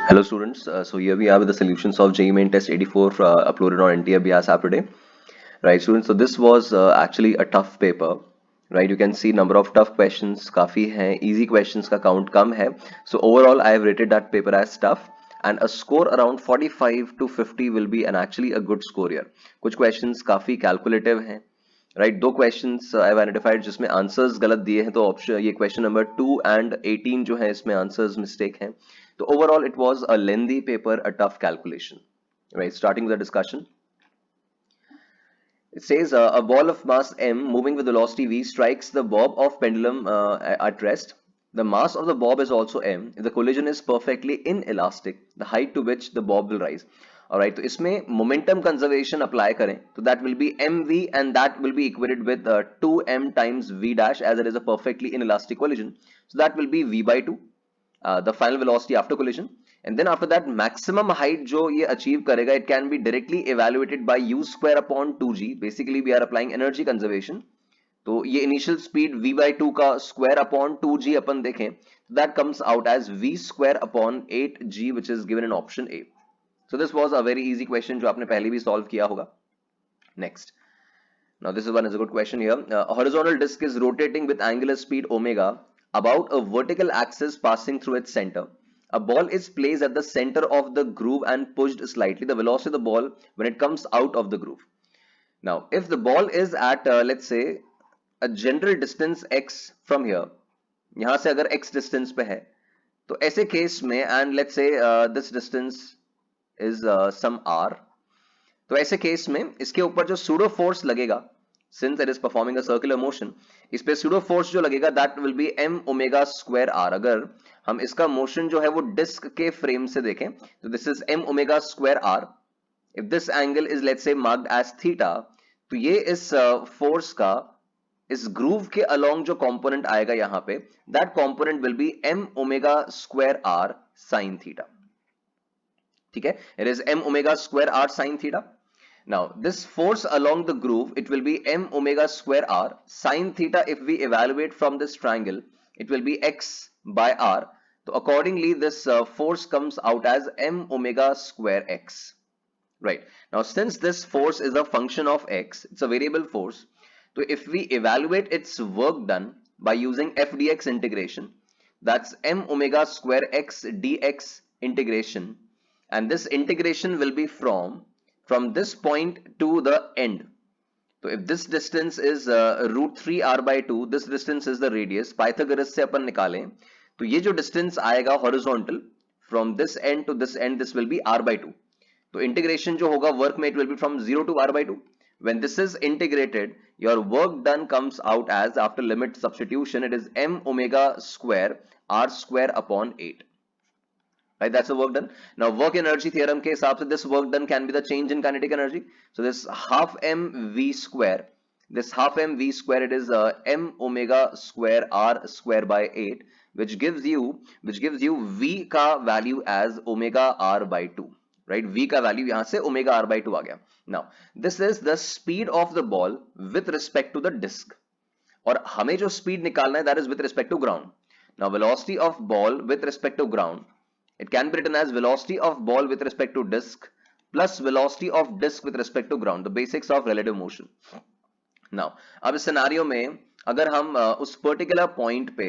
Hello students, so here we are with the solutions of JEE Main Test 84 uploaded on NTA Bias app today. Right students, so this was actually a tough paper. Right, you can see number of tough questions काफी हैं, easy questions का count कम है. So overall I have rated that paper as tough and a score around 45 to 50 will be an actually a good score here. कुछ questions काफी calculative हैं. Right दो questions I have identified जिसमें answers गलत दिए हैं, तो ऑप्शन ये क्वेश्चन नंबर 2 एंड 18 जो है इसमें आंसर्स मिस्टेक हैं. तो overall it was a lengthy paper, a tough calculation. Right, starting with the discussion. It says a ball of mass m moving with velocity v strikes the bob of pendulum at rest. The mass of the bob is also m. If the collision is perfectly inelastic, the height to which the bob will rise. Alright, तो इसमें momentum conservation apply करें तो that will be mv and that will be equated with 2m times v dash as it is a perfectly inelastic collision. So that will be v by 2, the final velocity after collision. And then after that maximum height जो ये achieve करेगा, it can be directly evaluated by u square upon 2g. Basically we are applying energy conservation. तो ये initial speed v by 2 का square upon 2g अपन देखें, that comes out as v square upon 8g which is given in option A. So this was a very easy question जो आपने पहले भी solve किया होगा. Next. Now this is a good question here. A horizontal disk is rotating with angular speed omega about a vertical axis passing through its center. A ball is placed at the center of the groove and pushed slightly. The velocity of the ball when it comes out of the groove. Now, if the ball is at let's say a general distance x from here, यहाँ से अगर x distance पे है, तो ऐसे case में and let's say this distance is some r, तो ऐसे केस में इसके ऊपर जो सूडो फोर्स लगेगा, since it is performing a circular motion, इस पे सूडो फोर्स जो लगेगा that will be m omega square r. अगर हम इसका मोशन जो है वो डिस्क के फ्रेम से देखें तो this is m omega square r. If this angle is let's say marked as theta, तो ये इस फोर्स का इस ग्रूव के अलोंग जो कंपोनेंट आएगा यहाँ पे, that component will be m omega square r sin theta. ठीक है, it is m omega square r sin theta. Now this force along the groove, it will be m omega square r sin theta. If we evaluate from this triangle, it will be x by r. So accordingly this force comes out as m omega square x. Right, now since this force is a function of x, it's a variable force, so if we evaluate its work done by using f dx integration, that's m omega square x dx integration, and this integration will be from this point to the end. So if this distance is root 3 r by 2, this distance is the radius. Pythagoras से अपन निकालें तो ये जो distance आएगा horizontal from this end to this end, this will be r by 2. तो integration जो होगा work में, it will be from 0 to r by 2. When this is integrated, your work done comes out as, after limit substitution, it is m omega square r square upon 8. Right, that's the work done. Now work energy theorem के हिसाब से this work done can be the change in kinetic energy. So this half mv square, this half mv square, it is m omega square r square by 8, which gives you v का value as omega r by 2. Right, v का value यहाँ से omega r by 2 आ गया. Now this is the speed of the ball with respect to the disc, और हमें जो speed निकालना है that is with respect to ground. Now velocity of ball with respect to ground, it can be written as velocity of ball with respect to disk plus velocity of disk with respect to ground, the basics of relative motion. Now अब इस scenario में अगर हम उस particular point पे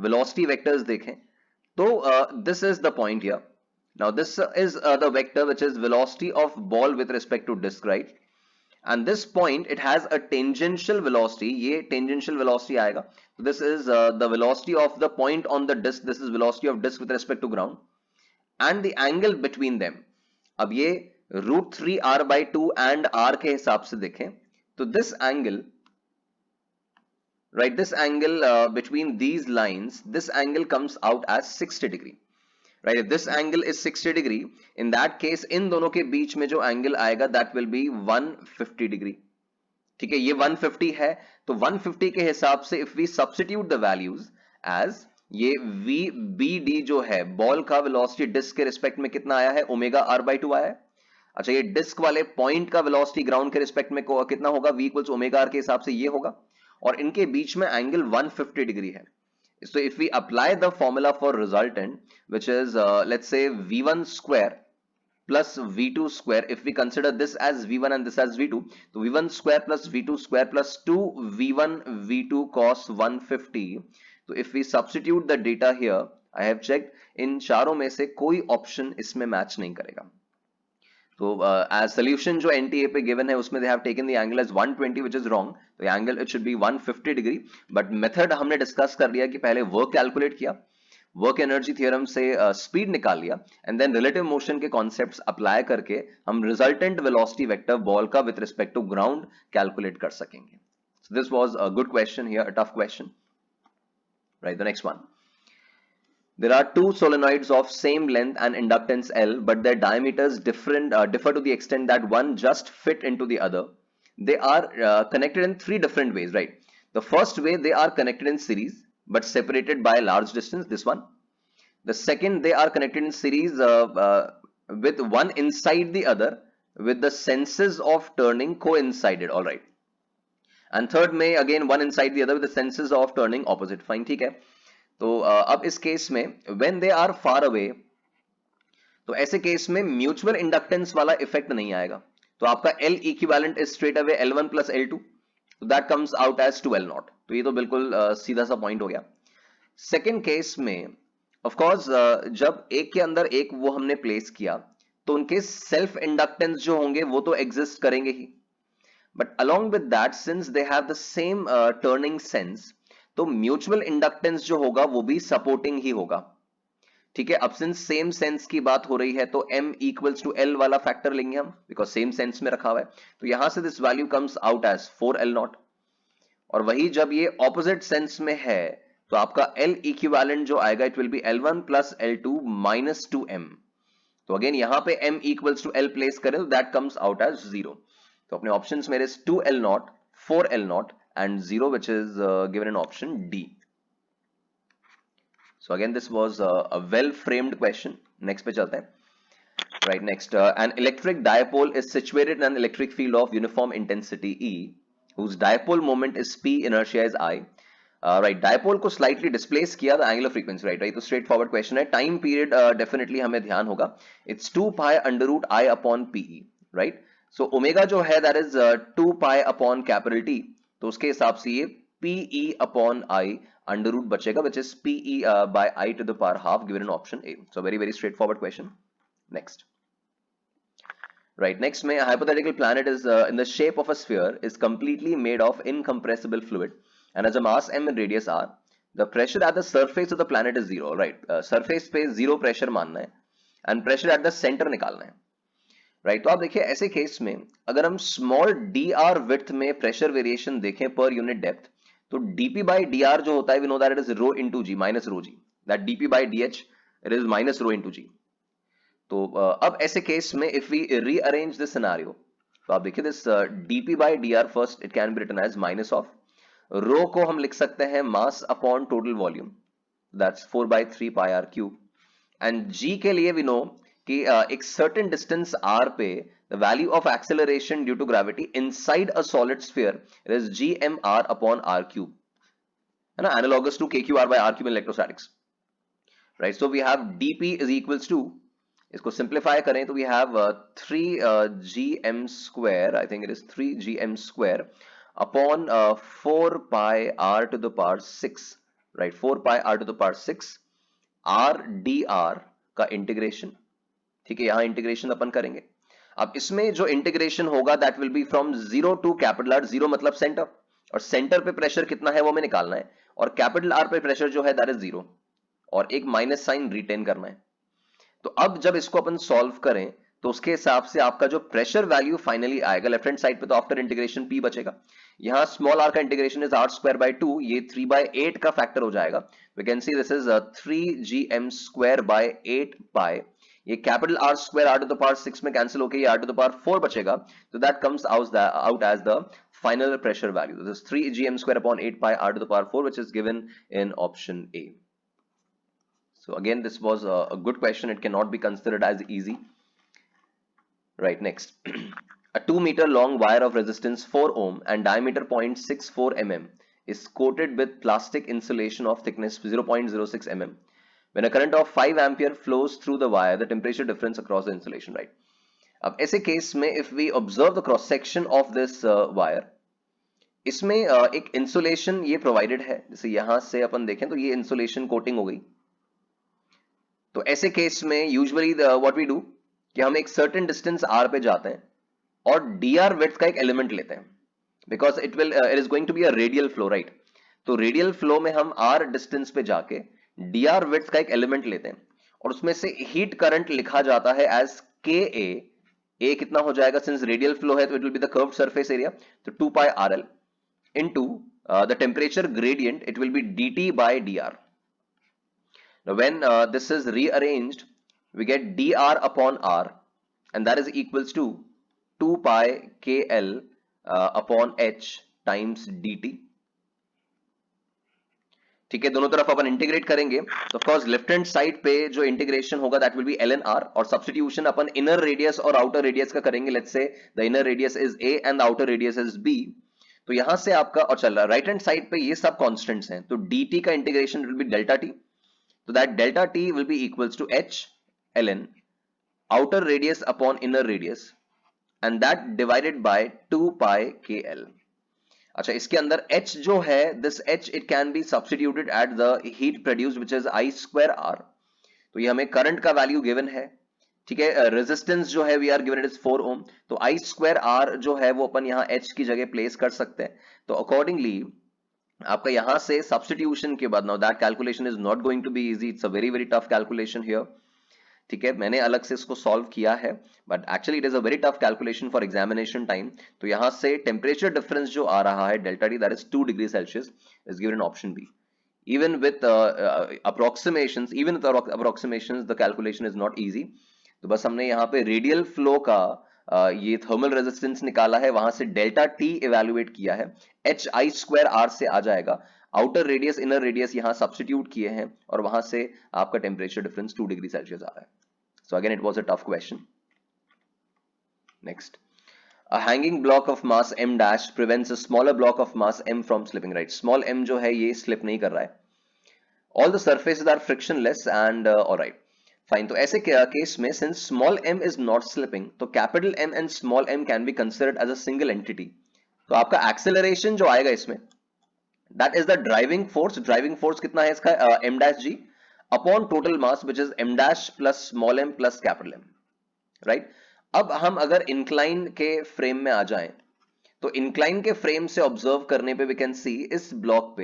velocity vectors देखें तो this is the point here. Now this is the vector which is velocity of ball with respect to disk, right? And this point, it has a tangential velocity. ये tangential velocity आएगा. So this is the velocity of the point on the disk. This is velocity of disk with respect to ground, and the angle between them. अब ये root 3 r by 2 and r के हिसाब से देखें तो this angle, right, this angle between these lines, this angle comes out as 60 degree. Right, if this angle is 60 degree, in that case इन दोनों के बीच में जो angle आएगा that will be 150 degree. ठीक है, ये 150 है तो 150 के हिसाब से if we substitute the values as, ये VBD जो है बॉल का वेलोसिटी डिस्क के रिस्पेक्ट में कितना आया है, ओमेगा r by 2 आया है. अच्छा, ये डिस्क वाले पॉइंट का वेलोसिटी ग्राउंड के रिस्पेक्ट में कितना होगा, v इक्वल्स ओमेगा r के हिसाब से ये होगा, और इनके बीच में एंगल 150 डिग्री है. So if we apply the formula for resultant, which is let's say v1 square plus v2 square, if we consider this as v1 and this as v2, so v1 square plus v2 square plus 2 v1 v2 cos 150. तो if we substitute the data here, I have checked, इन चारों में से कोई option इसमें match नहीं करेगा. तो as solution जो NTA पे given है उसमें they have taken the angle as 120 which is wrong. तो angle it should be 150 degree. But method हमने discuss कर लिया कि पहले work calculate किया, वर्क एनर्जी थ्योरम से स्पीड निकाल लिया एंड देन रिलेटिव मोशन के कॉन्सेप्ट्स अप्लाई करके हम रिजल्टेंट वेलोसिटी वेक्टर बॉल का with respect to ground calculate कर सकेंगे. So this was a good question here, a tough question. Right, the next one. There are two solenoids of same length and inductance L, but their diameters differ to the extent that one just fit into the other. They are connected in three different ways, right? The first way, they are connected in series but separated by a large distance, this one. The second, they are connected in series with one inside the other with the senses of turning coincided, all right. And third may again one inside the other with the senses of turning opposite, fine, ठीक है. तो अब इस case में when they are far away, तो ऐसे case में mutual inductance वाला इफेक्ट नहीं आएगा. तो आपका L equivalent is straight away L1 plus L2, तो that comes out as 2L0. तो ये तो बिल्कुल सीधा सा पॉइंट हो गया. सेकेंड केस में ऑफ कोर्स जब एक के अंदर एक वो हमने प्लेस किया तो उनके सेल्फ इंडक्टेंस जो होंगे वो तो एग्जिस्ट करेंगे ही, but along with that since they have the same turning sense, तो म्यूचुअल इंडक्टेंस जो होगा वो भी सपोर्टिंग ही होगा. ठीक है, अब सिंस सेम सेंस की बात हो रही है तो m इक्वल्स टू l वाला फैक्टर लेंगे हम, बिकॉज सेम सेंस में रखा हुआ है. तो यहां से this value comes out as 4L0. और वही जब ये ऑपोजिट सेंस में है तो आपका L इक्विवेलेंट जो आएगा it will be L1 plus L2 minus 2m. तो अगेन यहां पे m equals to l place करें तो दैट कम्स आउट एज 0. तो अपने ऑप्शंस मेरे 2L0, 4L0 and 0, which is given in option D. So again this was a well framed question. Next पे चलते हैं. Right, next, an electric dipole is situated in an electric field of uniform intensity E whose dipole moment is P, inertia is I. Right, dipole को slightly displace किया the angular frequency, right, तो straight forward question है. time period definitely हमें ध्यान होगा, it's 2 pi under root I upon PE, right. So omega जो है that is 2 pi upon capital T, तो उसके हिसाब से ये PE upon I under root बचेगा which is PE by I to the power half given in option A. So very straightforward question. Next. Right, next में a hypothetical planet is in the shape of a sphere is completely made of incompressible fluid and has a mass m and radius r. The pressure at the surface of the planet is 0, right. Surface पे 0 pressure मानना है and pressure at the center निकालना है. Right, तो आप देखिए ऐसे case में अगर हम स्मॉल डी आर विड्थ में प्रेशर वेरिएशन देखें पर यूनिट डेप्थ, तो डीपी बाई डी आर जो होता है we know that it is rho into g minus rho g, that dp by d h it is minus rho into g. तो अब ऐसे केस में if we rearrange this scenario, तो आप देखिए this dp by d r first it can be written as minus of rho को हम लिख सकते हैं mass upon total volume, that's 4/3 pi r cube. And g के लिए वी नो कि एक सर्टेन डिस्टेंस r पे the value of acceleration due to gravity inside a solid sphere is gmr upon r cube, है ना, analogous to kqr by r cube in electrostatics, right. So we have dp is equals to, इसको simplify करें तो we have 3 gm square, I think it is 3 gm square upon 4 pi r to the power 6, right, 4 pi r to the power 6 r dr का integration. ठीक है, यहां integration अपन करेंगे. अब इसमें जो इंटीग्रेशन होगा that will be from 0 to capital R, 0 मतलब सेंटर, और सेंटर पे प्रेशर कितना है वो हमें निकालना है, और कैपिटल आर पे प्रेशर जो है दैट इज 0 और एक माइनस साइन रिटेन करना है. तो अब जब इसको अपन सॉल्व करें तो उसके हिसाब से आपका जो प्रेशर वैल्यू फाइनली आएगा लेफ्ट हैंड साइड पे, तो आफ्टर इंटीग्रेशन P बचेगा. यहां स्मॉल r का integration is r square by 2, ये 3/8 का फैक्टर हो जाएगा. We can see this is 3gm square by 8 pi, ये capital R square r to the power 6 में कैंसिल होकर ये r टू द पावर 4 बचेगा. तो that comes out as the final pressure value. This 3gm square upon 8 pi r to the power 4 which is given in option A. So again this was a good question, it cannot be considered as easy. Right, next. A 2 meter long wire of resistance 4 ohm and diameter 0.64 mm is coated with plastic insulation of thickness 0.06 mm. When a current of 5 ampere flows through the wire, the temperature difference across the insulation, right? अब ऐसे case में if we observe the cross section of this wire, इसमें एक insulation ये provided है, जैसे यहां से अपन देखें तो ये इंसुलेशन कोटिंग हो गई। तो ऐसे केस में यूजुअली व्हाट वी डू कि हम एक सर्टेन डिस्टेंस r पे जाते हैं और dr विड्थ का एक एलिमेंट लेते हैं, because it is going to be a radial flow, right? तो रेडियल फ्लो में हम r डिस्टेंस पे जाके dr विड्थ का एक एलिमेंट लेते हैं और उसमें से हीट करंट लिखा जाता है एज ka। a कितना हो जाएगा, सिंस रेडियल फ्लो है तो it will be the curved surface area, तो 2 pi rl into the temperature gradient, it will be dt by dr. Now when this is rearranged, we get dr upon r, and that is equals to 2 pi kl upon h times dt. ठीक है, दोनों तरफ अपन integrate करेंगे तो of course left hand side पे जो integration होगा that will B ln r, और सब्स्टिट्यूशन अपन इनर रेडियस और आउटर रेडियस का करेंगे। Let's say the inner radius is a and the outer radius is b। तो यहां से आपका और चल रहा राइट हैंड साइड पे ये सब कांस्टेंट्स हैं, तो dt का integration will be delta t, तो that delta t will be equals to h ln outer radius upon inner radius and that divided by 2 pi kl। अच्छा, इसके अंदर h जो है, this h it can be substituted at the heat produced which is I square r। तो ये हमें current का value given है, ठीक है। रेजिस्टेंस जो है we are given it is 4 ohm, तो I स्क्वायर r जो है वो अपन यहाँ h की जगह प्लेस कर सकते हैं। तो अकॉर्डिंगली आपका यहां से सब्स्टिट्यूशन के बाद, now that calculation is not going to be easy, it's a very very tough calculation here, ठीक है। मैंने अलग से इसको सॉल्व किया है but actually it is a very tough calculation for examination time. तो यहां से टेम्परेचर डिफरेंस जो आ रहा है delta T, that is 2 degree Celsius, is given in option B. even with approximations the calculation is not easy। तो बस हमने यहाँ पे रेडियल फ्लो का ये थर्मल रेजिस्टेंस निकाला है, वहां से डेल्टा टी इवेल्युएट किया है, एच आई स्क्वायर आर से आ जाएगा, आउटर रेडियस इनर रेडियस यहाँ सब्स्टिट्यूट किए हैं और वहां से आपका टेम्परेचर डिफरेंस 2 डिग्री सेल्सियस आ रहा है। So again it was a tough question. Next, a hanging block of mass m dash prevents a smaller block of mass m from slipping, right? small m जो है ये slip नहीं कर रहा है, all the surfaces are frictionless and all right fine। तो ऐसे case में since small m is not slipping, तो capital M and small m can be considered as a single entity। तो आपका acceleration जो आएगा इसमें, that is the driving force कितना है इसका, m dash g upon total mass which is m dash plus small m plus capital M, right? अब हम अगर इंक्लाइन के फ्रेम में आ जाएं, तो इंक्लाइन के फ्रेम से ऑब्जर्व करने पे वी कैन सी इस ब्लॉक पे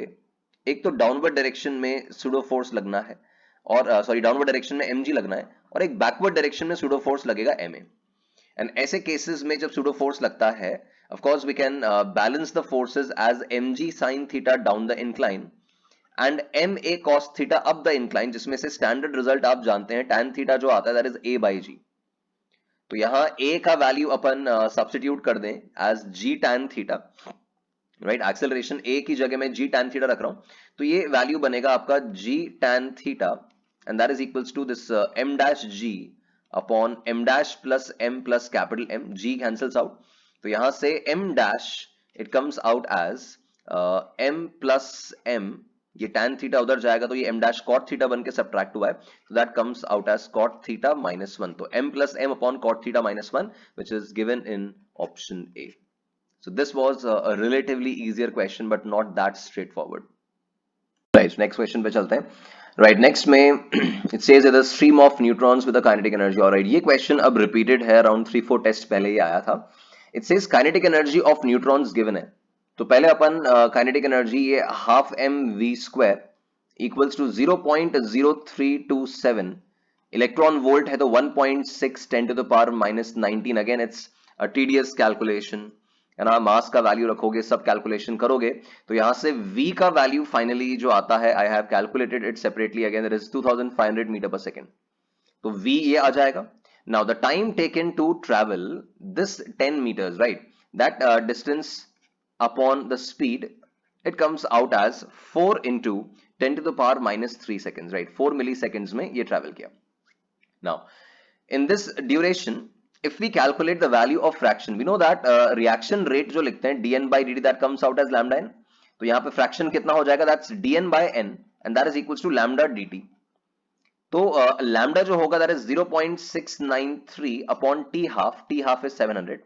एक तो डाउनवर्ड डायरेक्शन में सूडो फोर्स लगना है, और सॉरी डाउनवर्ड डायरेक्शन में mg लगना है, और एक बैकवर्ड डायरेक्शन में सूडो फोर्स लगेगा ma। एंड ऐसे केसेस में जब सूडो फोर्स लगता है, of course we can balance the forces as mg sin theta down the incline and ma cos theta up the incline, जिसमें से स्टैंडर्ड रिजल्ट आप जानते हैं tan थीटा जो आता है that is a by g। तो यहां a का वैल्यू अपन सब्स्टिट्यूट कर दें as g tan theta, right? Acceleration a की जगह में g tan थीटा रख रहा हूं, तो ये वैल्यू बनेगा आपका g tan theta and that is equals to this m dash g upon m dash plus m plus capital M, g cancels out, तो यहां से m dash it comes out as m plus m, ये tan theta उधर जाएगा तो ये m dash cot theta बन के सब्ट्रैक्ट हुआ है, so that comes out as cot theta minus 1। तो m plus m upon cot theta minus 1 which is given in option A। So this was a relatively easier question but not that straightforward। Right, next question पे चलते हैं। Right, next में it says that the stream of neutrons with a kinetic energy। Alright, ये question अब repeated है, around 3-4 test पहले ही आया था। It says kinetic energy of neutrons given है, तो पहले अपन काइनेटिक एनर्जी ये half M we square equals to 0.0327 electron volt है, तो 1.6 10 to the power minus 19। Again it's a tedious calculation, है ना? मास का वैल्यू रखोगे, सब कैलकुलेशन करोगे, तो यहां से v का वैल्यू फाइनली जो आता है, I have calculated it separately, again it is 2500 metre per second, तो v ये आ जाएगा। Now the time taken to travel this 10 meters, right? That distance upon the speed, it comes out as 4 into 10 to the power minus 3 seconds, right? 4 milliseconds में ये travel किया। Now, in this duration, if we calculate the value of fraction, we know that reaction rate जो लिखते हैं dn by dt, that comes out as lambda n। तो यहाँ पे fraction कितना हो जाएगा, that's dn by n and that is equals to lambda dt। तो लैम्डा जो होगा that is 0.693 upon T half is 700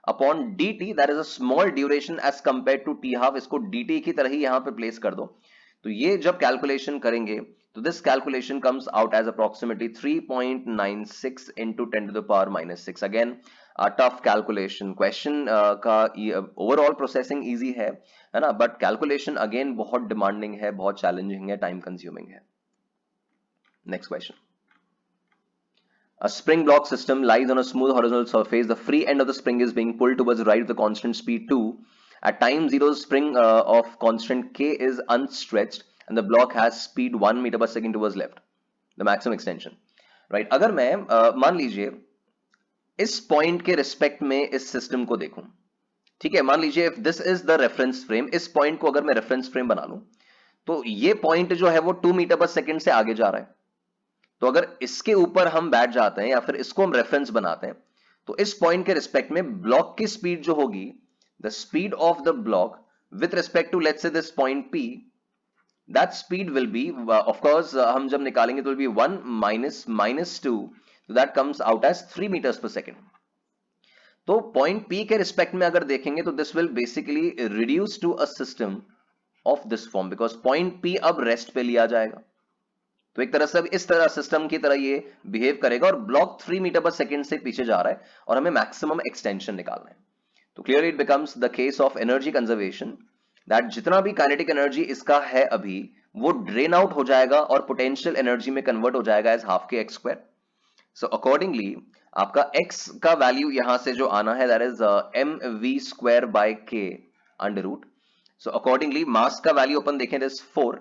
upon dt, that is a small duration as compare to T half. इसको dt की तरह ही यहाँ पे place कर दो। तो ये जब कैलकुलेशन करेंगे तो this calculation comes out as approximately 3.96 into 10 to the power minus 6। Again tough calculation question का ओवरऑल प्रोसेसिंग इजी है ना, बट कैलकुलेशन अगेन बहुत डिमांडिंग है, बहुत चैलेंजिंग है, टाइम कंज्यूमिंग है। Next question. A spring block system lies on a smooth horizontal surface. The free end of the spring is being pulled towards the right with a constant speed 2. At time 0, the spring of constant k is unstretched and the block has speed 1 meter per second towards left. The maximum extension. Right. अगर मैं मान लीजिए इस point के respect में इस system को देखूं, ठीक है, मान लीजिए if this is the reference frame, इस पॉइंट को अगर मैं रेफरेंस फ्रेम बना लूं तो ये पॉइंट जो है वो 2 मीटर पर सेकंड से आगे जा रहा है। तो अगर इसके ऊपर हम बैठ जाते हैं या फिर इसको हम रेफरेंस बनाते हैं तो इस पॉइंट के रिस्पेक्ट में ब्लॉक की स्पीड जो होगी, the speed of the block with respect to let's say this point P, that speed will be of course हम जब निकालेंगे तो विल बी 1 माइनस 2, तो that comes out as 3 metres per second. तो point P के respect में अगर देखेंगे तो this will basically reduce to a system of this form because point P अब रेस्ट पे लिया जाएगा। तो एक तरह से इस तरह सिस्टम की तरह ये बिहेव करेगा और ब्लॉक 3 मीटर पर सेकंड से पीछे जा रहा है और हमें मैक्सिमम एक्सटेंशन निकालना है। तो clearly it becomes the case of energy conservation that जितना भी काइनेटिक एनर्जी इसका है अभी वो ड्रेन आउट हो जाएगा और पोटेंशियल एनर्जी में कन्वर्ट हो जाएगा एज हाफ के एक्स स्क्वायर। सो अकॉर्डिंगली आपका x का वैल्यू यहां से जो आना है that is mv square by k under root. So accordingly mass का वैल्यू अपन देखें दिस 4,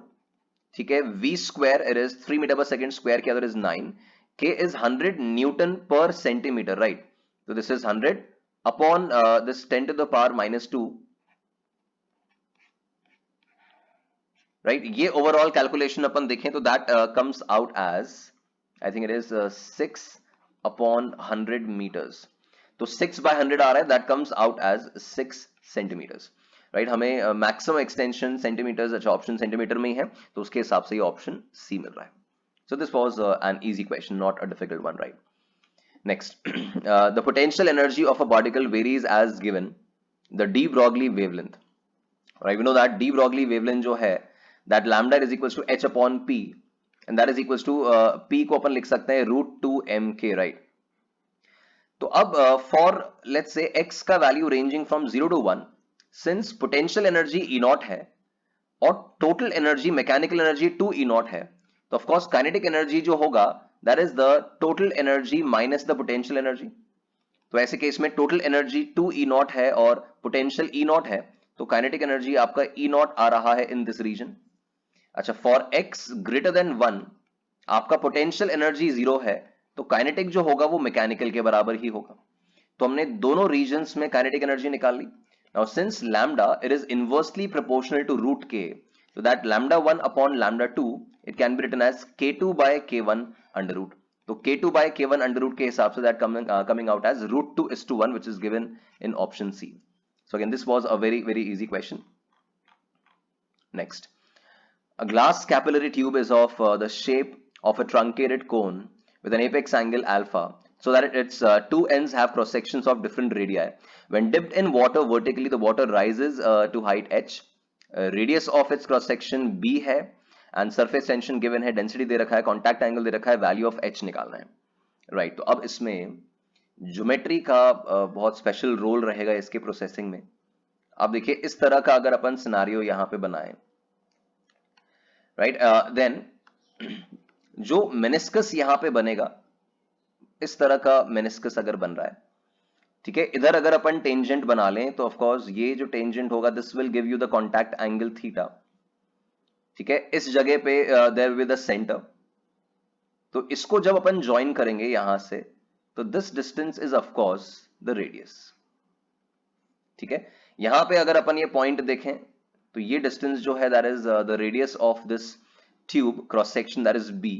ठीक है, v square it is 3 metre per second, square किया तो is 9, k is 100 newton per centimetre, right. तो this is 100 upon this 10 to the power minus 2, right. ये overall calculation अपन देखें तो that comes out as I think it is 6 upon 100 metres. तो 6 by 100 आ रहा है, that comes out as 6 centimetres, right. हमें मैक्सिमम एक्सटेंशन सेंटीमीटर्स, अच्छा ऑप्शन सेंटीमीटर में ही है तो उसके हिसाब से ये ऑप्शन सी मिल रहा है। So this was an easy question, not a difficult one, right. Next, the potential energy of a particle varies as given the de Broglie wavelength, right. We know that de Broglie wavelength जो है that lambda is equals to h upon p and that is equals to p को अपन लिख सकते हैं √2mk, right. तो अब for let's say x का value ranging from 0 to 1, since potential energy E not है और total energy mechanical energy 2 E not है, तो ऑफ कोर्स काइनेटिक एनर्जी जो होगा that is the total energy minus the potential energy. तो ऐसे case में टोटल एनर्जी 2 E नॉट है और पोटेंशियल E नॉट है, तो काइनेटिक एनर्जी आपका E नॉट आ रहा है इन दिस रीजन। अच्छा, फॉर x ग्रेटर देन 1 आपका पोटेंशियल एनर्जी 0 है, तो काइनेटिक जो होगा वो मैकेनिकल के बराबर ही होगा। तो हमने दोनों रीजन्स में काइनेटिक एनर्जी निकाल ली। Now since lambda it is inversely proportional to root k, so that lambda 1 upon lambda 2 it can be written as k2 by k1 under root. So k2 by k1 under root के हिसाब से that coming out as √2:1 which is given in option C. So again this was a very easy question. Next, a glass capillary tube is of the shape of a truncated cone with an apex angle alpha, so that its two ends have cross sections of different radii. When dipped in water vertically, the water rises to height h. Radius of its cross section b है and surface tension given है, density दे रखा है, contact angle दे रखा है, value of h निकालना है, right। तो अब इसमें ज्योमेट्री का बहुत स्पेशल रोल रहेगा इसके प्रोसेसिंग में। अब देखिए इस तरह का अगर अपन सिनारियो यहाँ पे बनाए, राइट, देन जो मेनिस्कस यहाँ पे बनेगा, इस तरह का मेनिस्कस अगर बन रहा है, ठीक है, इधर अगर अपन टेंजेंट बना लें तो ऑफ कोर्स ये जो टेंजेंट होगा this will give you the contact angle theta, ठीक है। इस जगह पे there will be the centre, तो इसको जब अपन ज्वाइन करेंगे यहां से तो this distance is of course the radius, ठीक है। यहां पे अगर अपन ये पॉइंट देखें तो ये डिस्टेंस जो है that is the radius of this tube cross section that is b.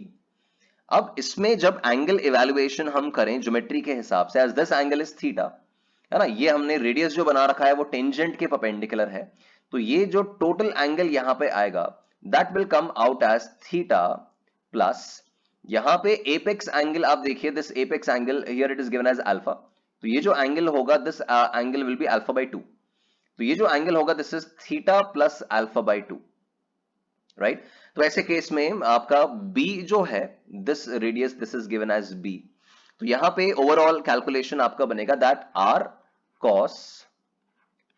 अब इसमें जब एंगल इवैल्यूएशन हम करें ज्योमेट्री के हिसाब से, as this angle is theta, है ना, ये हमने रेडियस जो बना रखा है वो टेंजेंट के परपेंडिकुलर है, तो ये जो टोटल एंगल यहां पे आएगा that will come out as theta plus, यहां पे एपेक्स एंगल आप देखिए, this apex angle here it is given as alpha, तो ये जो एंगल होगा this angle will be alpha by 2, तो ये जो एंगल होगा this is theta plus alpha by 2, right. तो ऐसे केस में आपका b जो है, this radius this is given as b, तो यहां पे ओवरऑल कैलकुलेशन आपका बनेगा that r cos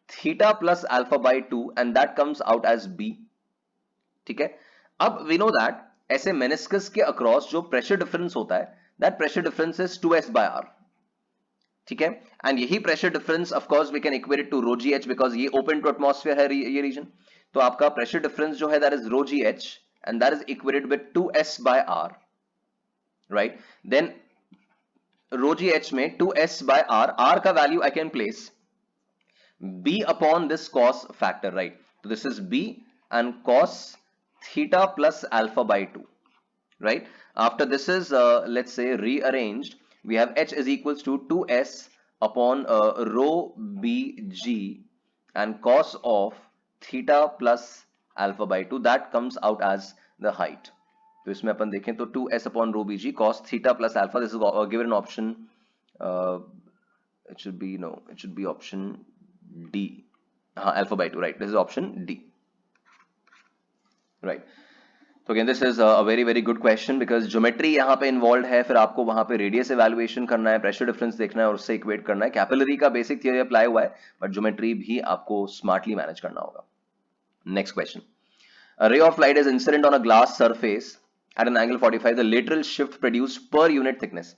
theta plus alpha by 2 and that comes out as b, ठीक है। अब वी नो दैट ऐसे मेनिस्कस के अक्रॉस जो प्रेशर डिफरेंस होता है that pressure difference is 2s by r, ठीक है। एंड यही pressure difference of course we can equate it to rho g h, because ये ओपन टू एटमॉस्फेयर है ये रीजन, तो आपका प्रेशर डिफरेंस जो है that is rho g h and that is equated with 2s by r, right. Then rho g h में 2s by r, r का value I can place b upon this cos factor, right? So this is b and cos theta plus alpha by 2, right? After this is let's say rearranged, we have h is equals to 2s upon rho bg and cos of theta plus alpha by 2, that comes out as the height. तो इसमें अपन देखें तो 2s upon rho bg cos theta plus alpha, this is given an option, it should be, no, it should be option D, हाँ alpha by 2, right, this is option D, right. तो again this is a very very good question because geometry यहाँ पे involve है, फिर आपको वहां पे radius evaluation करना है, प्रेशर डिफरेंस देखना है और उससे इक्वेट करना है, कैपिलरी का बेसिक थियरी अप्लाई हुआ है बट ज्योमेट्री भी आपको स्मार्टली मैनेज करना होगा। Next question, a ray of light is incident on a glass surface at an angle 45, the lateral shift produced per unit thickness.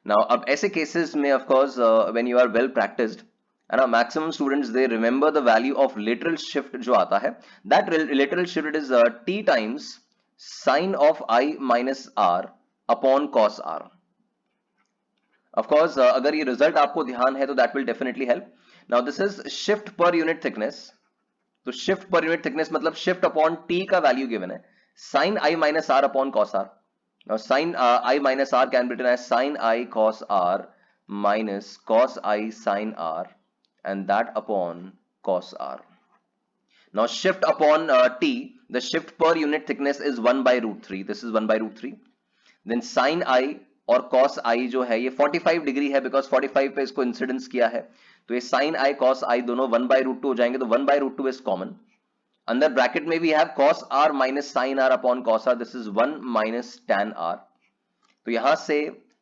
Now अब ऐसे cases में of course when you are well practiced, है ना, maximum students they remember the value of lateral shift जो आता है, that lateral shift is t times sine of i minus r upon cos r. Of course अगर ये result आपको ध्यान है तो that will definitely help. Now this is shift per unit thickness, तो शिफ्ट पर यूनिट थिकनेस मतलब shift upon t का value given है, sine i minus r upon cos are. Now sine i minus r can be written as sine i cos r minus cos i sin r and that upon cos r. Now shift upon t, the shift per unit thickness is 1 by root 3, this is 1 by root 3, then sin i और cos i जो है ये 45 degree है because 45 पे इसको incidence किया है, तो ये sin i cos i दोनों 1 by root 2 हो जाएंगे, तो 1 by root 2 is common, अंदर ब्रैकेट में भी है cos r minus sin r upon cos r, this is 1 minus tan r, तो यहां से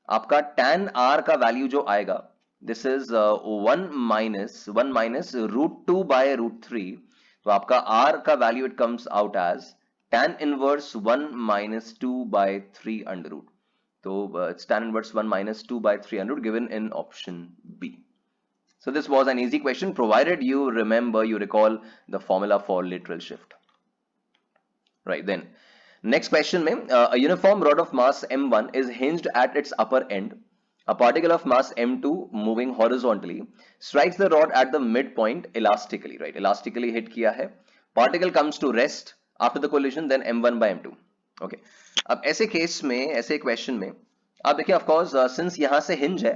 आपका tan r का वैल्यू जो आएगा this is 1 minus root 2 by root 3, तो आपका r का value it comes out as tan inverse 1 minus 2 by 3 under root, तो it's tan inverse 1 minus 2 by 3 under root given in option B. So this was an easy question provided you remember, you recall the formula for lateral shift, right? Then next question में a uniform rod of mass m1 is hinged at its upper end, a particle of mass m2 moving horizontally strikes the rod at the midpoint elastically, right? Elastically hit किया है, particle comes to rest after the collision, then m1 by m2, okay. अब ऐसे case में, ऐसे question में आप देखिए of course since यहां से हिंज है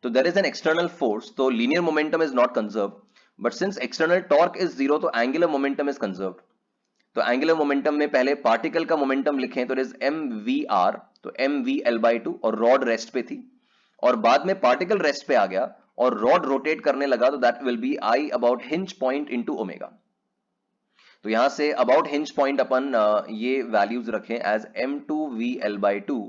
तो there is an external force, तो linear momentum is not conserved, but since external torque is zero तो एंगुलर मोमेंटम इज कंजर्व्ड, तो एंगुलर मोमेंटम में पहले पार्टिकल का मोमेंटम लिखें तो it is m v r, तो एम वी एल बाई 2, और रॉड रेस्ट पे थी और बाद में पार्टिकल रेस्ट पे आ गया और रॉड रोटेट करने लगा, तो that will be I about hinge point into omega, तो यहां से अबाउट हिंज पॉइंट अपन ये वैल्यूज रखें as m two v l by 2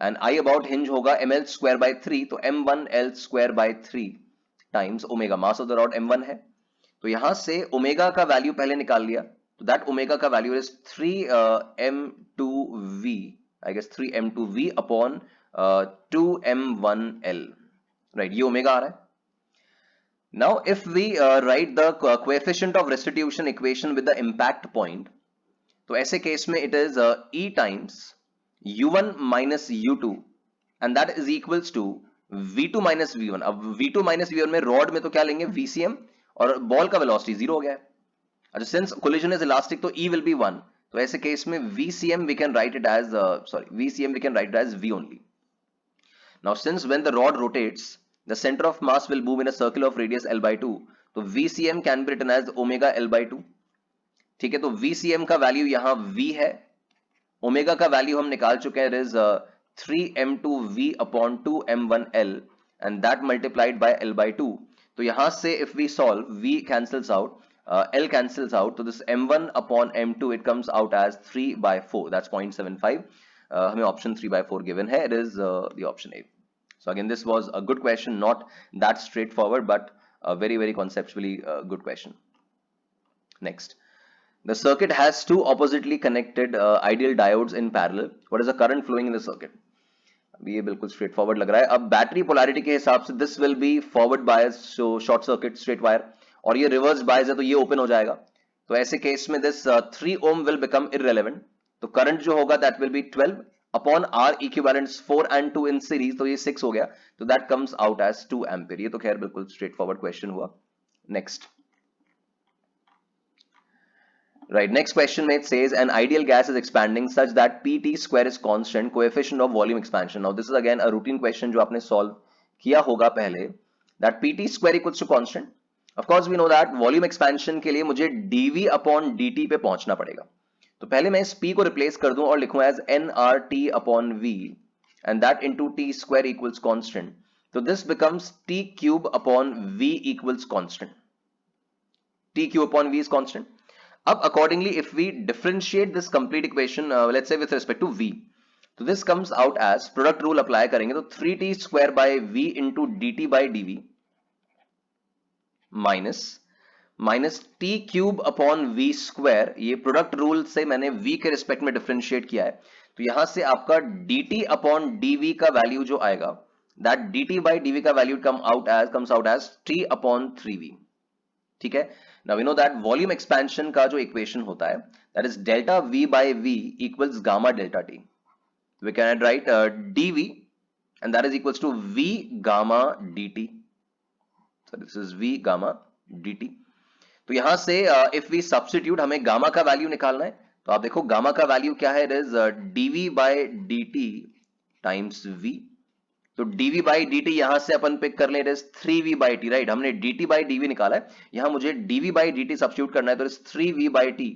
and I about hinge होगा एम एल स्क्वायर बाई 3, तो m one l square by 3 times omega, mass of the rod m one है, तो यहां से omega का value पहले निकाल लिया, तो दैट ओमेगा का value is 3m2v, I guess 3m2v upon 2m1l, right, ये ओमेगा आ रहा है। Now if we write the coefficient of restitution equation with the impact point, तो ऐसे केस में it is E times u1 minus u2 and that is equals to v2 minus v1। अब v2 minus v1 में rod में तो क्या लेंगे vcm और बॉल का वेलोसिटी जीरो हो गया है, अच्छा सिंस कोलिजन इज इलास्टिक तो E will be 1, तो ऐसे केस में vcm we can write it as vcm we can write it as v only। Now since when the rod rotates the center of mass will move in a circle of radius L by 2, so VCM can be written as omega L by 2, ठीक है, तो VCM का value यहां V है, omega का value हम निकाल चुके हैं, it is 3m2v upon 2m1l and that multiplied by l by 2. तो यहां से if we solve, v cancels out, l cancels out, तो this m1 upon m2 it comes out as 3 by 4, that's 0.75. हमें option 3 by 4 given है, it is the option A. So again this was a good question, not that straightforward but a very conceptually good question. Next, the circuit has two oppositely connected ideal diodes in parallel. What is the current flowing in the circuit? अब ये बिल्कुल straight forward लग रहा है. अब battery polarity के हिसाब से this will B forward bias, so short circuit straight wire, और ये रिवर्स बायस है तो ये ओपन हो जाएगा. तो ऐसे केस में this 3 ohm will become irrelevant. तो करंट जो होगा that will be 12 upon R equivalents 4 and 2 in series, तो ये 6 हो गया, तो that comes out as 2 ampere. ये तो खैर बिल्कुल स्ट्रेट फॉरवर्ड क्वेश्चन हुआ. Next, right, next question it says an ideal gas is expanding such that pt square is constant, coefficient of volume expansion. Now this is again a routine question जो आपने solve किया होगा पहले, that pt square equals to constant. Of course we know that volume expansion के लिए मुझे dv upon dt पे पहुंचना पड़ेगा. तो पहले मैं इस p को रिप्लेस कर दूं और लिखूं as nRT upon v and that into t square equals constant. तो this becomes t cube upon v equals constant. t cube upon v is constant. अब accordingly if we differentiate this complete equation, let's say with respect to v, तो this comes out as product rule apply करेंगे तो 3t square by v into dt by dv minus t cube upon v square. ये product rule से मैंने v के respect में differentiate किया है, तो यहां से आपका dt upon dv का वैल्यू जो आएगा, that dt by dv का value comes out as t upon 3v. ठीक है. Now we know that volume expansion का जो equation होता है, that is delta v by v equals gamma delta t. We can write dv and that is equals to v gamma dt. So this is v gamma dt. तो यहां से if we substitute, हमें gamma का value निकालना है, तो आप देखो gamma का वैल्यू क्या है, it is dv by dt times v. तो dv by dt यहां से अपन पिक कर ले, it is 3v by t, right. हमने dt by dv निकाला है, यहां मुझे dv by dt सब्स्टिट्यूट करना है, तो it is 3v by t.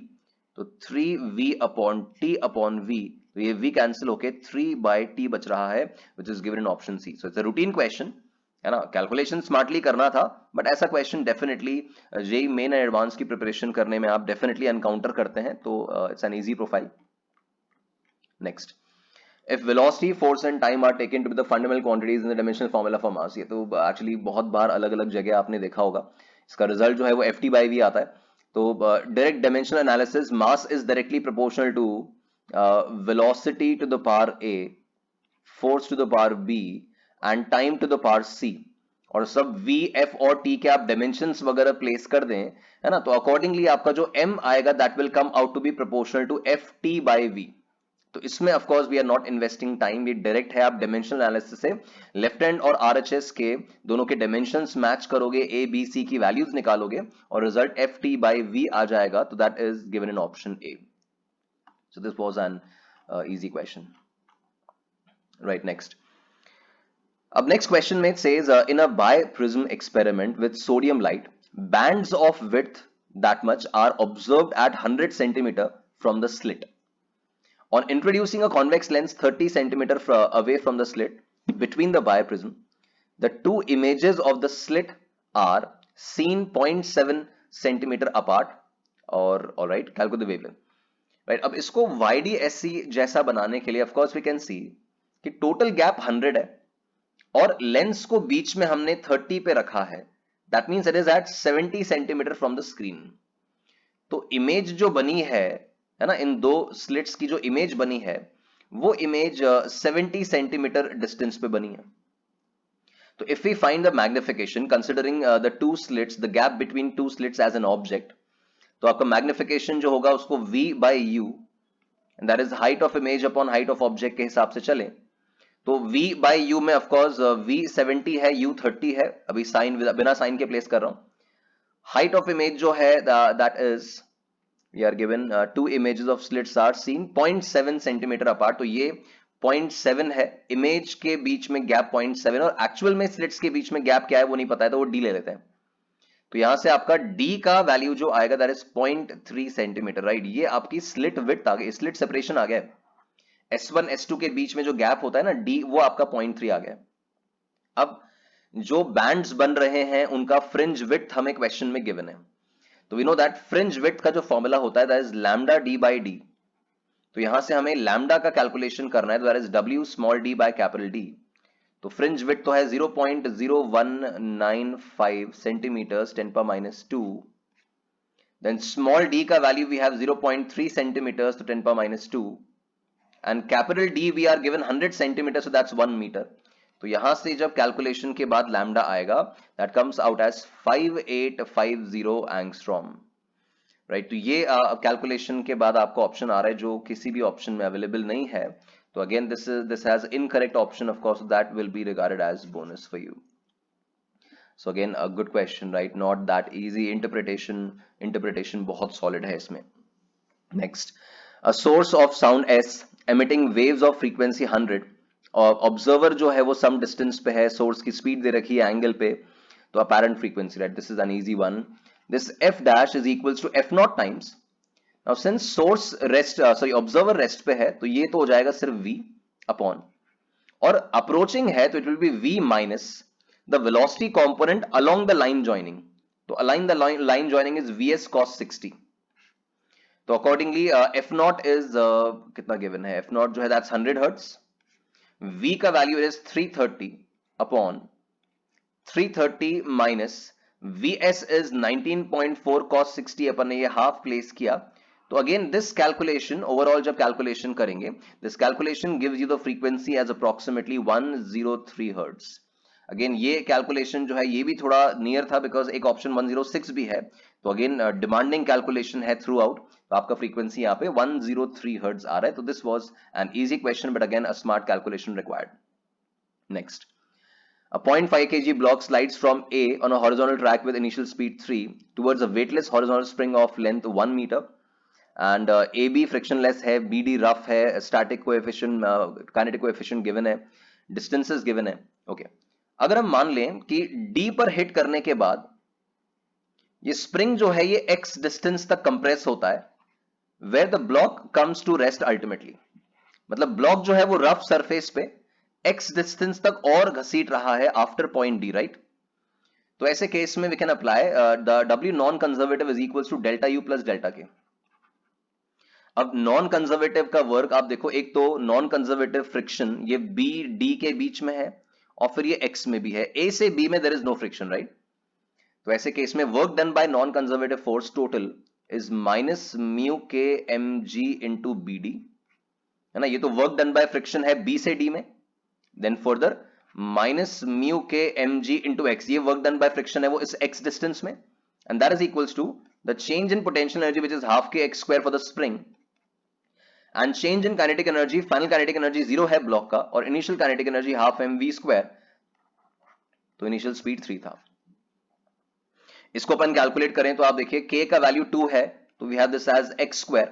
तो 3v upon t upon v, तो ये v कैंसिल होके 3 by t बच रहा है, which is given in option C. So it's a routine question, है ना. कैलकुलेशन स्मार्टली करना था, बट ऐसा question definitely JEE main and advance की प्रिपरेशन करने में आप डेफिनेटली एनकाउंटर करते हैं, तो it's an easy profile. Next, if velocity, force and time are taken to be the fundamental quantities in the dimensional formula for mass. ये तो actually बहुत बार अलग अलग जगह आपने देखा होगा. इसका रिजल्ट जो है वो ft by v आता है. तो direct dimensional analysis, mass is directly proportional to velocity to the power a, force to the power b and time to the power c. और सब v, f और t के आप डायमेंशंस वगैरह place कर दें, है ना, तो अकॉर्डिंगली आपका जो m आएगा that will come out to be proportional to ft by v. तो इसमें of course we are not investing time, ये डायरेक्ट है. आप डायमेंशनल एनालिसिस से लेफ्ट हैंड और आरएचएस के दोनों के डायमेंशंस मैच करोगे, ए बी सी की वैल्यूज निकालोगे और result f t by v आ जाएगा, तो that is given in option A. So this was an easy question, right. Next, अब नेक्स्ट क्वेश्चन में it says in a biprism experiment with sodium light, bands of width that much are observed at 100 centimetre from the slit. On introducing a convex lens 30 cm away from the slit between the bioprism, the two images of the slit are seen 0.7 cm apart. Or all right, calculate the wavelength. Right, अब इसको YDSC जैसा बनाने के लिए of course we can see कि total gap 100 है और lens को बीच में हमने 30 पे रखा है. That means it is at 70 cm from the screen. तो इमेज जो बनी है ना, इन दो स्लिट्स की जो इमेज बनी है वो इमेज 70 सेंटीमीटर डिस्टेंस पे बनी है. तो if we find the magnification considering the two slits, the gap between two slits as an object, तो आपका मैग्निफिकेशन जो होगा उसको v by u, and that is height of image upon height of object के हिसाब से चले. तो v by u में ऑफकोर्स v 70 है, u 30 है, अभी साइन बिना साइन के प्लेस कर रहा हूं. हाइट ऑफ इमेज जो है that is we are given two images of slits are seen 0.7 centimeter apart. तो ये 0.7 है, इमेज के बीच में गैप 0.7, और एक्चुअल में स्लिट्स के बीच में गैप क्या है वो नहीं पता है, तो वो डी ले लेते हैं. तो यहां से आपका d का वैल्यू जो आएगा दैट इज 0.3 सेंटीमीटर, राइट। ये आपकी स्लिट विड्थ आ गई, स्लिट सेपरेशन आ गया। S1 S2 के बीच में जो गैप होता है ना d, वो आपका 0.3 आ गया। अब जो बैंड्स बन रहे हैं उनका फ्रिंज विड्थ हमें क्वेश्चन में गिवन है। तो we know that fringe width का जो फॉर्मूला होता है that is lambda d by D. तो यहां से हमें लैम्डा का कैलकुलेशन करना है, तो that is w small d by capital D। तो फ्रिंज विड्थ तो है 0.0195 सेंटीमीटर्स 10 पर माइनस 2। देन स्मॉल d का वैल्यू वी हैव 0.3 सेंटीमीटर्स तो 10 पर minus 2, and capital D we are given 100 centimetre, so that's 1 metre. तो यहां से जब कैलकुलेशन के बाद लैम्डा आएगा that comes out as 5850 angstrom, right. तो ये कैलकुलेशन के बाद आपको ऑप्शन आ रहा है जो किसी भी ऑप्शन में अवेलेबल नहीं है। तो again this has incorrect option of course, that will be regarded as bonus for you. So again a good question, right, not that easy. Interpretation बहुत सॉलिड है इसमें। Next, a source of sound S emitting waves of frequency 100, और observer जो है वो some distance पे है, source की स्पीड दे रखी है एंगल पे, तो apparent frequency, right, this is an easy one. This f dash is equals to f naught times, now since source rest sorry observer rest पे है तो ये तो हो जाएगा सिर्फ v अपॉन, और अप्रोचिंग है तो it will be v minus the velocity component along the line joining. तो along the line joining is vs cos 60। तो अकॉर्डिंगली एफ नॉट इज कितना गिवन है, एफ नॉट जो है दैट्स 100 हर्ट्ज, v का value is 330 upon 330 minus vs is 19.4 cos 60, अपन ने ये हाफ प्लेस किया। तो अगेन दिस कैलकुलेशन ओवरऑल जब कैलकुलेशन करेंगे, this calculation gives you the frequency as approximately 103 hertz. अगेन ये कैलकुलेशन जो है ये भी थोड़ा नियर था बिकॉज एक ऑप्शन 106 भी है, तो अगेन डिमांडिंग कैलकुलेशन है थ्रू आउट, तो आपका फ्रीक्वेंसी यहाँ पे 103 हर्ट्ज आ रहा है। तो this was an easy question but again a smart calculation required. Next, a 0.5 kg block slides from A on a horizontal track with initial speed 3 towards a weightless horizontal spring of length 1 meter, and AB frictionless है, BD rough है, static coefficient kinetic coefficient given है, distances given है। Okay, अगर हम मान लें कि D पर हिट करने के बाद ये स्प्रिंग जो है ये x डिस्टेंस तक कंप्रेस होता है, where the block comes to rest ultimately, मतलब ब्लॉक जो है वो रफ सरफेस पे x डिस्टेंस तक और घसीट रहा है आफ्टर पॉइंट D, राइट। तो ऐसे केस में we can apply the W non conservative is equals to delta U plus delta K। अब नॉन कंजर्वेटिव का वर्क आप देखो, एक तो नॉन कंजर्वेटिव फ्रिक्शन ये B D के बीच में है और फिर ये X में भी है, A से B में there is no friction, right. तो ऐसे केस में work done by non conservative force total is minus mu k mg into B D, है ना। ये तो वर्क डन बाय फ्रिक्शन है B से D में, then further minus mu k mg into x, ये वर्क डन बाय फ्रिक्शन है वो इस x डिस्टेंस में, and that is equals to the change in potential energy which is half के x square for the spring, and change in kinetic energy, final kinetic energy 0 है block का, और initial kinetic energy half M we square, तो initial speed 3 था। इसको अपन calculate करें तो आप देखिए k का वैल्यू 2 है, तो we have this as x square.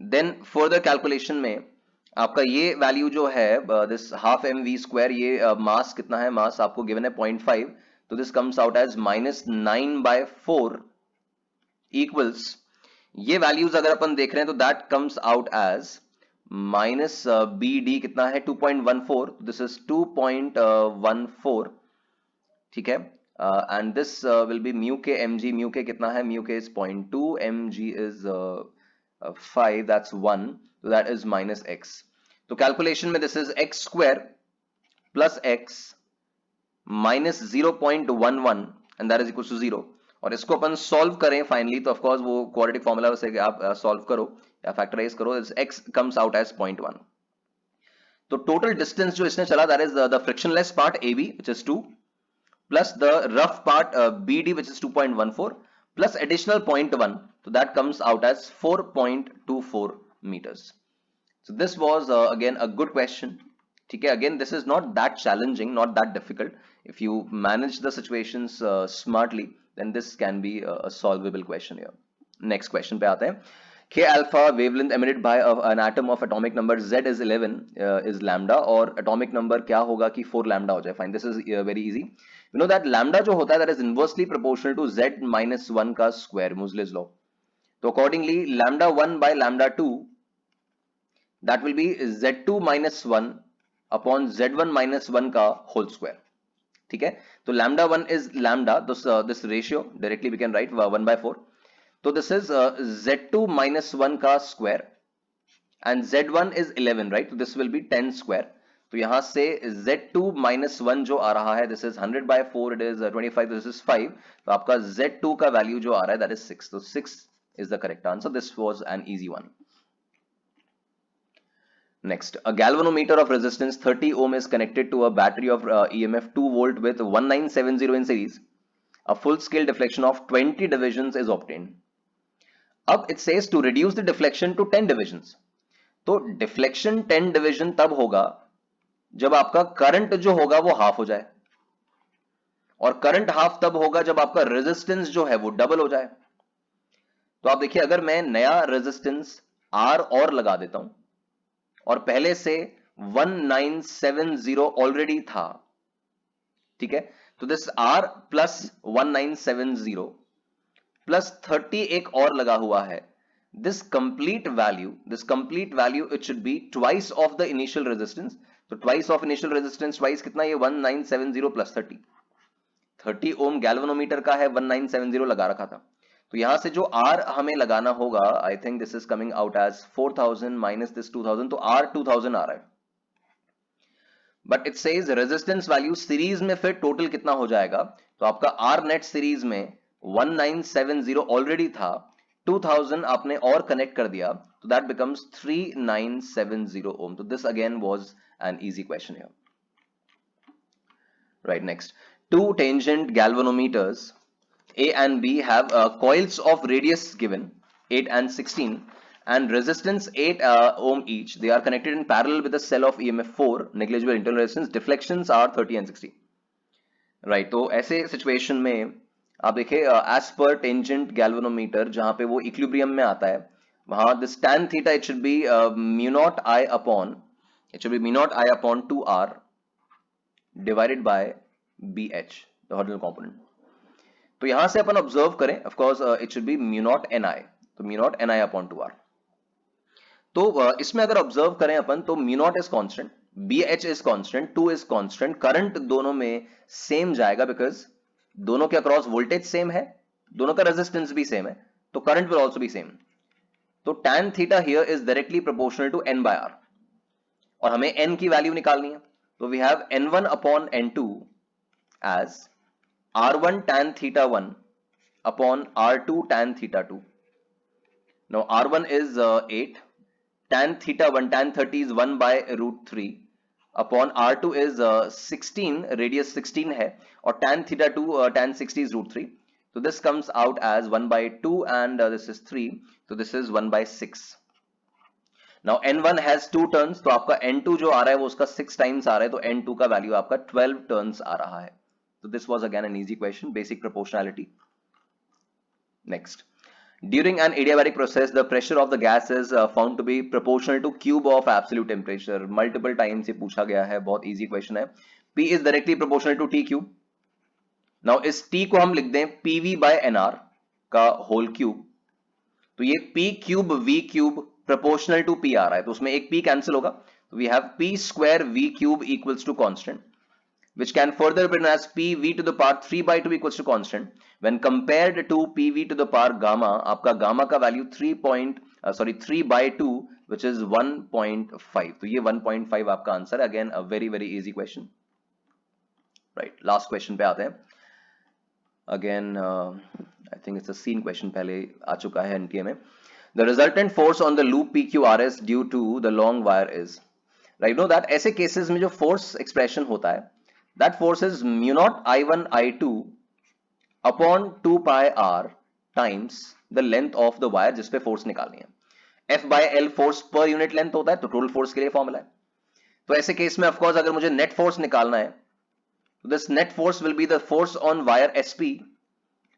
Then further calculation में आपका ये वैल्यू जो है this half M we square, ये मास कितना है, मास आपको गिवन है 0.5, तो this comes out as minus 9/4 equals, ये वैल्यूज अगर अपन देख रहे हैं तो that comes out as minus B D कितना है 2.14, दिस इज 2.14, ठीक है। And this will be mu k m g, mu k कितना है, mu k is 0.2, m g is 5, that's 1, so that is minus x। तो कैलकुलेशन में this is x square plus x minus 0.11 and that is equal to 0। और इसको अपन solve करें finally तो ऑफकोर्स वो क्वाड्रेटिक फॉर्मूला से आप सॉल्व करो या फैक्टराइज करो, x कम्स आउट एज 0.1। तो टोटल डिस्टेंस जो इसने चला that is the frictionless part AB which is 2 plus the rough part BD which is 2.14 plus additional 0.1, so that comes out as 4.24 meters। So this was again a good question, ठीक है। Again this is not that challenging, not that difficult, if you manage the situations smartly then this can be a solvable question here। Next question पे आते हैं, K alpha wavelength emitted by an atom of atomic number Z is 11 is lambda, और atomic number क्या होगा कि 4 lambda हो जाए. Fine, this is very easy. You know that lambda जो होता है that is inversely proportional to Z minus 1 का square, Moseley's law. तो accordingly lambda 1 by lambda 2 that will be Z2 minus 1 upon Z1 minus 1 का whole square. ठीक है, तो lambda 1 is lambda, this ratio directly we can write 1 by 4. तो this is Z2 minus 1 का square and Z1 is 11, right? So this will be 10 square. तो यहां से Z2 minus 1 जो आ रहा है, this is 100 by 4, it is 25, this is 5. तो आपका Z2 का value जो आ रहा है, that is 6. तो 6 is the correct answer. This was an easy one. Next, a galvanometer of resistance 30 ohm is connected to a battery of EMF 2 volt with 1970 in series. A full scale deflection of 20 divisions is obtained. अब it says to reduce the deflection to 10 divisions. तो deflection 10 division तब होगा जब आपका current जो होगा वो half हो जाए, और करंट हाफ तब होगा जब आपका रेजिस्टेंस जो है वो डबल हो जाए. तो आप देखिए, अगर मैं नया रेजिस्टेंस R और लगा देता हूं और पहले से 1970 ऑलरेडी था, ठीक है, तो दिस R प्लस 1970 प्लस 30 एक और लगा हुआ है, this complete value it should be twice of the initial resistance. तो twice of initial resistance twice कितना, ये 1970 plus 30 ओम गैल्वेनोमीटर का है, 1970 लगा रखा था. तो यहां से जो R हमें लगाना होगा, I think this is coming out as 4000 minus this 2000, तो R 2000 आ रहा है. But it says resistance value series में फिर टोटल कितना हो जाएगा, तो आपका R नेट सीरीज में 1970 ऑलरेडी था, 2000 आपने और कनेक्ट कर दिया, तो दैट बिकम्स 3970 ओम. तो this again was an easy question here. Right, next, two tangent galvanometers A and B have coils of radius given 8 and 16 and resistance 8 ohm each. They are connected in parallel with a cell of EMF 4, negligible internal resistance. Deflections are 30 and 60. Right, तो ऐसे situation में आप देखिए, as per tangent galvanometer जहां पे वो equilibrium में आता है, वहां this tan theta it should be mu not I upon 2r divided by BH, the horizontal component. तो यहां से अपन ऑब्जर्व करें, of course it should be mu naught ni, तो mu not ni upon 2r. तो इसमें अगर observe करें अपन, तो mu not is constant, BH is constant, 2 is constant, current दोनों में सेम जाएगा बिकॉज दोनों के अक्रॉस वोल्टेज सेम है, दोनों का रेजिस्टेंस भी सेम है, तो current will also be same. तो tan theta here is directly proportional to n by r, और हमें n की वैल्यू निकालनी है. तो we have n1 upon n2 as r1 tan theta 1 upon r2 tan theta 2. Now r1 is 8, tan theta 1, tan 30 is 1 by root 3 upon r2 is 16, radius 16 है, और tan theta 2 tan 60 is root 3. So this comes out as 1 by 2 and this is 3, so this is 1 by 6. Now n1 has 2 turns, तो आपका n2 जो आ रहा है वो उसका 6 times आ रहा है, तो n2 का वैल्यू आपका 12 turns आ रहा है. So this was again an easy question, basic proportionality. Next, during an adiabatic process, the pressure of the gas is found to be proportional to cube of absolute temperature. Multiple times ये पूछा गया है, बहुत easy question है. P is directly proportional to T cube. Now इस T को हम लिख दें PV by NR का whole cube. तो ये P cube V cube proportional to P आ रहा है, तो उसमें एक P cancel होगा, तो we have P square V cube equals to constant, which can further be written as PV to the power 3 by 2 equals to constant. When compared to PV to the power gamma, आपका gamma का value 3 by 2, which is 1.5. तो ये 1.5 आपका answer. Again a very very easy question. Right, last question पे आते हैं. Again I think it's a scene question, पहले आ चुका है NTA में. The resultant force on the loop PQRS due to the long wire is, right, know that ऐसे cases में जो force expression होता है, that force is mu naught I1 I2 upon 2 pi r times the length of the wire जिस पे force निकालनी है. F by L force per unit length होता है, तो total force के लिए फॉर्मूला है. तो ऐसे केस में ऑफ कोर्स अगर मुझे नेट फोर्स निकालना है, तो this net force will be the force on wire SP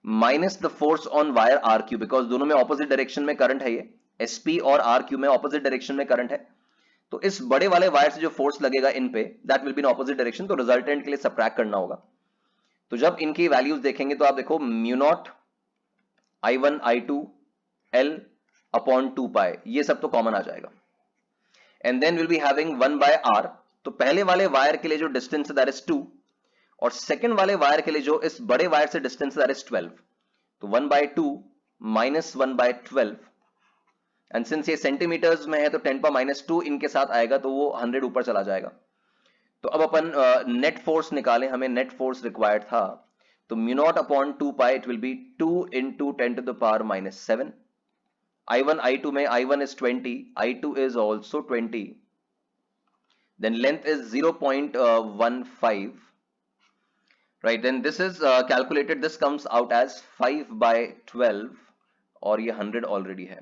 minus the force on wire RQ, because दोनों में ऑपोजिट डायरेक्शन में करंट है ये, SP और RQ में ऑपोजिट डायरेक्शन में करंट है, तो इस बड़े वाले वायर से जो फोर्स लगेगा इन पे, that will be in opposite direction, तो रिजल्टेंट के लिए सबट्रैक्ट करना होगा। तो जब इनकी वैल्यूज देखेंगे तो आप देखो mu naught I1 I2 L upon 2 pi, ये सब तो कॉमन आ जाएगा। And then will be having 1 by R, तो पहले वाले वायर के लिए जो डिस्टेंस है दैट इज 2, और सेकंड वाले वायर के लिए जो इस बड़े वायर से डिस्टेंस है दैट इज 12, तो 1 by 2 minus 1 by 12, and since ये सेंटीमीटर्स में है तो 10 पर माइनस 2 इनके साथ आएगा तो वो 100 ऊपर चला जाएगा। तो अब अपन नेट फोर्स निकालें, हमें नेट फोर्स रिक्वायर्ड था, तो mu naught upon 2 pi it will be 2 into 10 to the power minus 7। I1 I2 में I1 is 20, I2 is also 20, then length is 0.15, right? Then this is calculated, this comes out as 5 by 12, और ये 100 already है।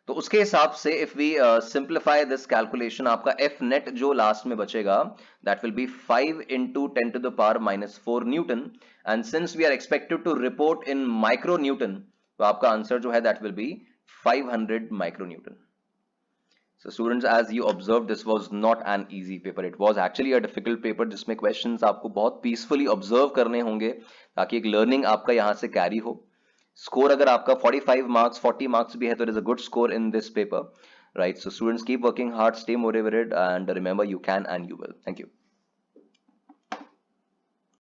तो उसके हिसाब से if we simplify this calculation, आपका F net जो लास्ट में बचेगा that will be 5 into 10 to the power minus 4 newton, and since we are expected to report in micro newton, तो आपका आंसर जो है that will be 500 micro newton. So students, as you observed, this was not an easy paper. It was actually a difficult paper जिसमें questions आपको बहुत peacefully observe करने होंगे ताकि एक learning आपका यहाँ से carry हो। Score अगर आपका 45 marks, 40 marks भी है तो it is a good score in this paper, right? So students, keep working hard, stay motivated, and remember you can and you will. Thank you.